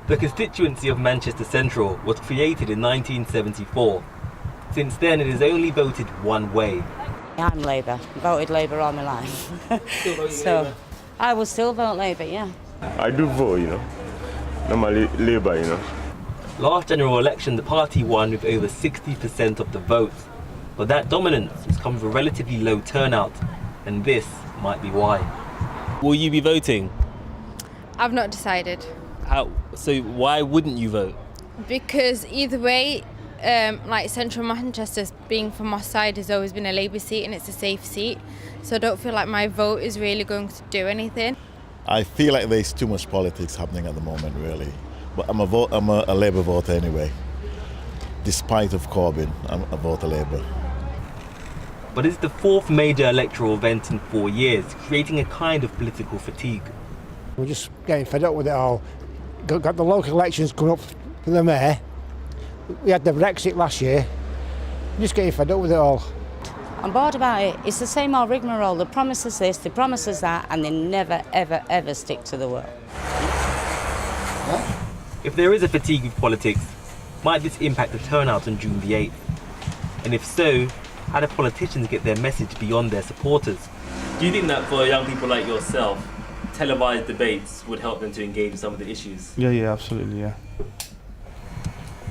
The constituency of Manchester Central was created in 1974. Since then, it has only voted one way. I'm Labour. Voted Labour all my life. Still voting So Labour? I will still vote Labour, yeah. I do vote, normally Labour, Last general election, the party won with over 60% of the vote. But that dominance has come with a relatively low turnout, and this might be why. Will you be voting? I've not decided. So why wouldn't you vote? Because either way, like central Manchester being from my side has always been a Labour seat and it's a safe seat. So I don't feel like my vote is really going to do anything. I feel like there's too much politics happening at the moment, really. But I'm a Labour voter anyway. Despite of Corbyn, I'm a voter Labour. But it's the fourth major electoral event in 4 years, creating a kind of political fatigue. We're just getting fed up with it all. Got the local elections coming up for the mayor. We had the Brexit last year. Just getting fed up with it all. I'm bored about it. It's the same old rigmarole. They promise us this, they promise us that, and they never, ever, ever stick to the word. If there is a fatigue with politics, might this impact the turnout on June the 8th? And if so, how do politicians get their message beyond their supporters? Do you think that for young people like yourself, televised debates would help them to engage in some of the issues? Yeah, absolutely, yeah.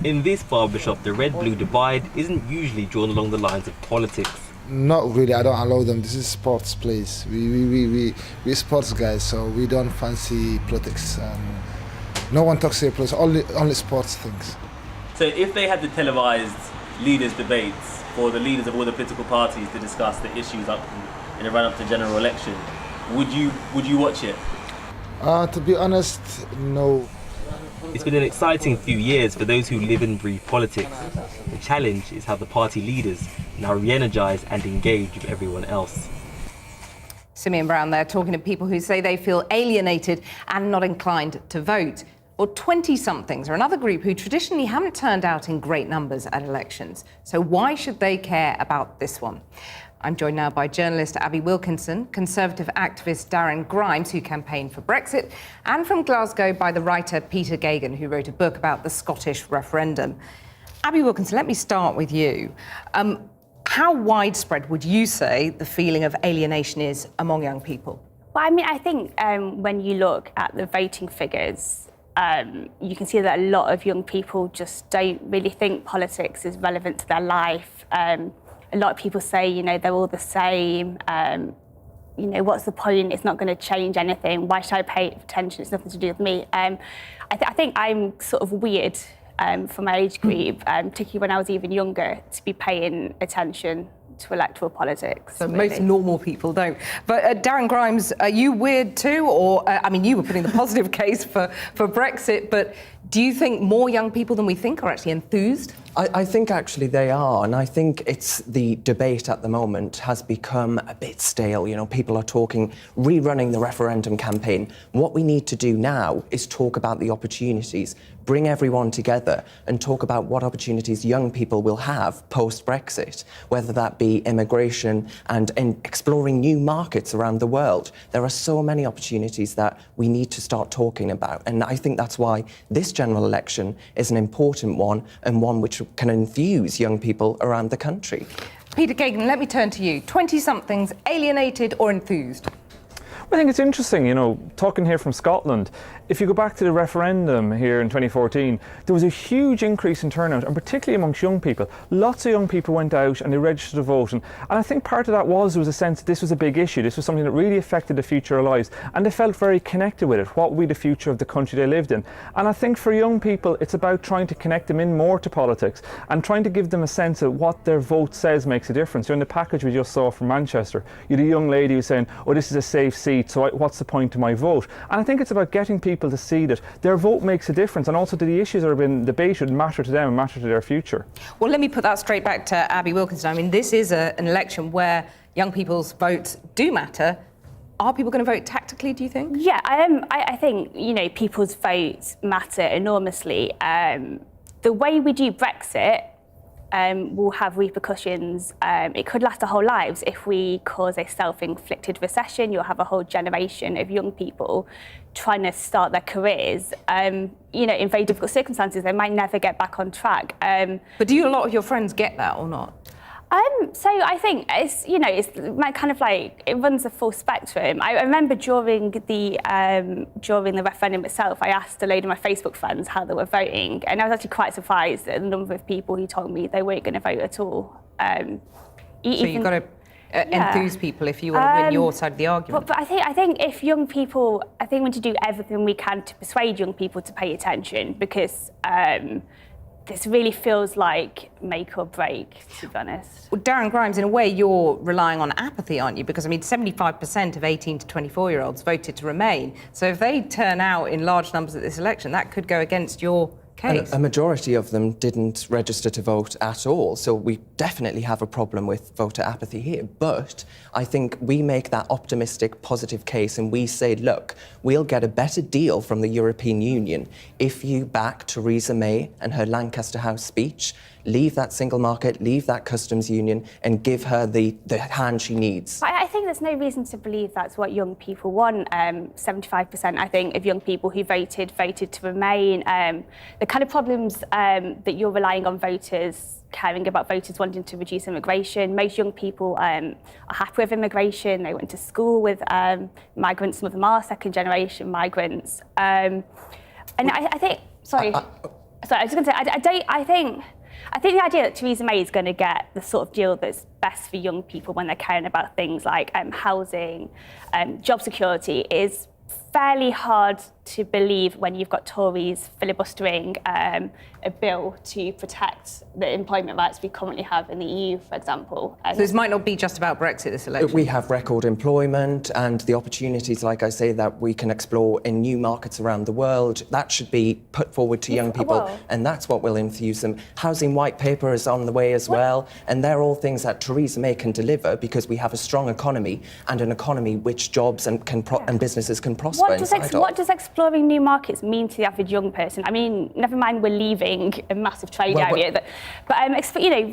In this barbershop, the red-blue divide isn't usually drawn along the lines of politics. Not really, I don't allow them. This is sports place. We sports guys, so we don't fancy politics. No one talks about politics, only sports things. So if they had the televised leaders' debates for the leaders of all the political parties to discuss the issues up in the run-up to general election, would you watch it? To be honest, no. It's been an exciting few years for those who live and breathe politics. The challenge is how the party leaders now re-energise and engage with everyone else. Simeon Brown there talking to people who say they feel alienated and not inclined to vote. Or 20-somethings are another group who traditionally haven't turned out in great numbers at elections. So why should they care about this one? I'm joined now by journalist Abby Wilkinson, Conservative activist Darren Grimes, who campaigned for Brexit, and from Glasgow by the writer Peter Geoghegan, who wrote a book about the Scottish referendum. Abby Wilkinson, let me start with you. How widespread would you say the feeling of alienation is among young people? Well, I think when you look at the voting figures, you can see that a lot of young people just don't really think politics is relevant to their life. A lot of people say, they're all the same. What's the point? It's not going to change anything. Why should I pay attention? It's nothing to do with me. I think I'm sort of weird for my age group, particularly when I was even younger, to be paying attention to electoral politics. So really. most normal people don't. But Darren Grimes, are you weird too? Or, you were putting the positive case for Brexit, but do you think more young people than we think are actually enthused? I think actually they are, and I think it's the debate at the moment has become a bit stale. People are talking, rerunning the referendum campaign. What we need to do now is talk about the opportunities, bring everyone together and talk about what opportunities young people will have post-Brexit, whether that be immigration and exploring new markets around the world. There are so many opportunities that we need to start talking about, and I think that's why this general election is an important one and one which can enthuse young people around the country. Peter Geoghegan, let me turn to you. 20-somethings, alienated or enthused? I think it's interesting, talking here from Scotland. If you go back to the referendum here in 2014, there was a huge increase in turnout, and particularly amongst young people. Lots of young people went out and they registered to vote. And I think part of that was there was a sense that this was a big issue. This was something that really affected the future of lives. And they felt very connected with it. What would be the future of the country they lived in? And I think for young people, it's about trying to connect them in more to politics and trying to give them a sense of what their vote says makes a difference. In the package we just saw from Manchester, you had a young lady who's saying, oh, this is a safe seat, so what's the point of my vote? And I think it's about getting people to see that their vote makes a difference, and also that the issues that are being debated matter to them and matter to their future. Well, let me put that straight back to Abby Wilkinson. This is an election where young people's votes do matter. Are people going to vote tactically, do you think? Yeah, I think, people's votes matter enormously. The way we do Brexit will have repercussions. It could last our whole lives. If we cause a self-inflicted recession, you'll have a whole generation of young people trying to start their careers, you know, in very difficult circumstances, they might never get back on track. But do a lot of your friends get that or not? So I think it's, you know, it's kind of like, it runs a full spectrum. I remember during the referendum itself, I asked a load of my Facebook friends how they were voting, and I was actually quite surprised at the number of people who told me they weren't going to vote at all. So you've got to enthuse people if you want to win your side of the argument. But I think if young people, I think we need to do everything we can to persuade young people to pay attention, because this really feels like make or break, to be honest. Well, Darren Grimes, in a way, you're relying on apathy, aren't you? Because, I mean, 75% of 18 to 24-year-olds voted to remain. So if they turn out in large numbers at this election, that could go against your case. A majority of them didn't register to vote at all, so we definitely have a problem with voter apathy here. But I think we make that optimistic, positive case and we say, look, we'll get a better deal from the European Union if you back Theresa May and her Lancaster House speech, leave that single market, leave that customs union, and give her the hand she needs. I think there's no reason to believe that's what young people want. 75%, I think, of young people who voted to remain. The kind of problems that you're relying on voters, caring about voters wanting to reduce immigration. Most young people are happy with immigration. They went to school with migrants, some of them are second-generation migrants. And I think, I was going to say, I think the idea that Theresa May is going to get the sort of deal that's best for young people when they're caring about things like housing, job security is fairly hard to believe when you've got Tories filibustering a bill to protect the employment rights we currently have in the EU, for example. So this might not be just about Brexit, this election. We have record employment and the opportunities, like I say, that we can explore in new markets around the world. That should be put forward to young people, and that's what will enthuse them. Housing white paper is on the way as well, and they're all things that Theresa May can deliver because we have a strong economy and an economy which jobs and businesses can prosper What does exploring new markets mean to the average young person? I mean, never mind we're leaving a massive trade area, but you know,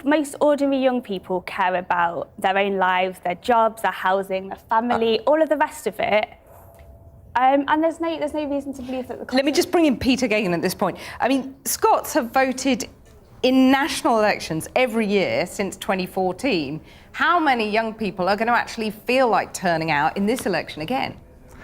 most ordinary young people care about their own lives, their jobs, their housing, their family, all of the rest of it. And there's no reason to believe that. Let me just bring in Peter Geoghegan at this point. I mean, Scots have voted in national elections every year since 2014. How many young people are going to actually feel like turning out in this election again?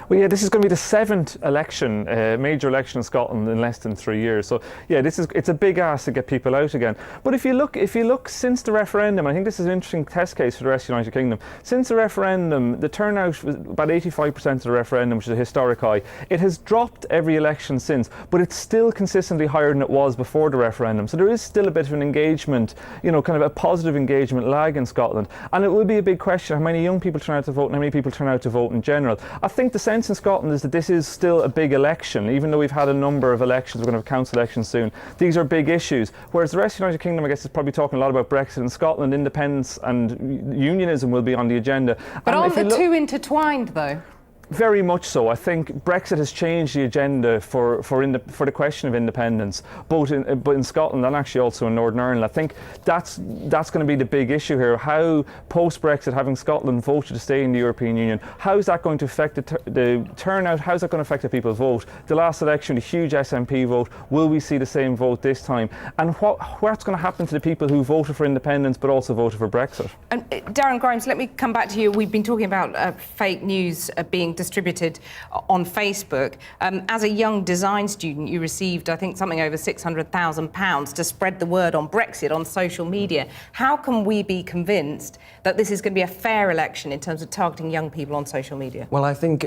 Well, yeah, this is going to be the 7th election, major election in Scotland in less than 3 years. So, yeah, it's a big ask to get people out again. But if you look since the referendum, I think this is an interesting test case for the rest of the United Kingdom. Since the referendum, the turnout was about 85% of the referendum, which is a historic high. It has dropped every election since, but it's still consistently higher than it was before the referendum. So there is still a bit of an engagement, you know, kind of a positive engagement lag in Scotland. And it will be a big question how many young people turn out to vote and how many people turn out to vote in general. I think the sense in Scotland is that this is still a big election, even though we've had a number of elections. We're going to have council elections soon. These are big issues. Whereas the rest of the United Kingdom, I guess, is probably talking a lot about Brexit. In Scotland, independence and unionism will be on the agenda. But aren't the two intertwined, though? Very much so. I think Brexit has changed the agenda for the question of independence, both in Scotland and actually also in Northern Ireland. I think that's going to be the big issue here. How post-Brexit, having Scotland voted to stay in the European Union, how is that going to affect the turnout? How is that going to affect the people vote? The last election, a huge SNP vote. Will we see the same vote this time? And what's going to happen to the people who voted for independence but also voted for Brexit? And Darren Grimes, let me come back to you. We've been talking about fake news being distributed on Facebook. As a young design student, you received, I think, something over £600,000 to spread the word on Brexit on social media. How can we be convinced that this is going to be a fair election in terms of targeting young people on social media? Well, I think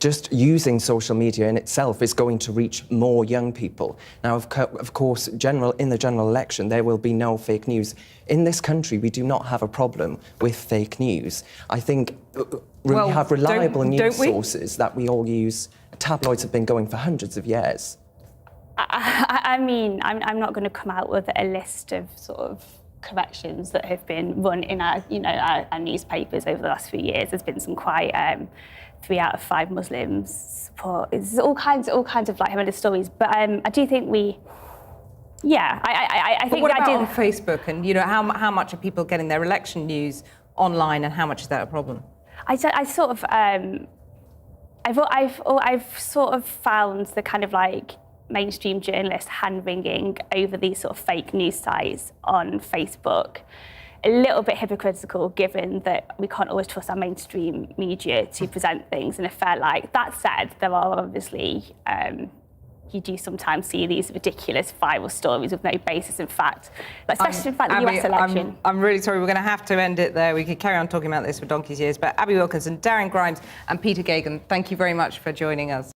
just using social media in itself is going to reach more young people. Now, of course, in the general election, there will be no fake news. In this country, we do not have a problem with fake news. I think we have reliable news sources that we all use. Tabloids have been going for hundreds of years. I mean, I'm not going to come out with a list of sort of corrections that have been run in our newspapers over the last few years. There's been some quite 3 out of 5 Muslims support. It's all kinds of like horrendous stories. But I do think I think what about on Facebook, and how much are people getting their election news online, and how much is that a problem? I I've sort of found the kind of like mainstream journalists hand-wringing over these sort of fake news sites on Facebook a little bit hypocritical, given that we can't always trust our mainstream media to present things in a fair light. That said, there are obviously, you do sometimes see these ridiculous viral stories with no basis in fact, especially in fact the US election. I'm really sorry, we're going to have to end it there. We could carry on talking about this for donkey's years, but Abby Wilkinson, Darren Grimes and Peter Geoghegan, thank you very much for joining us.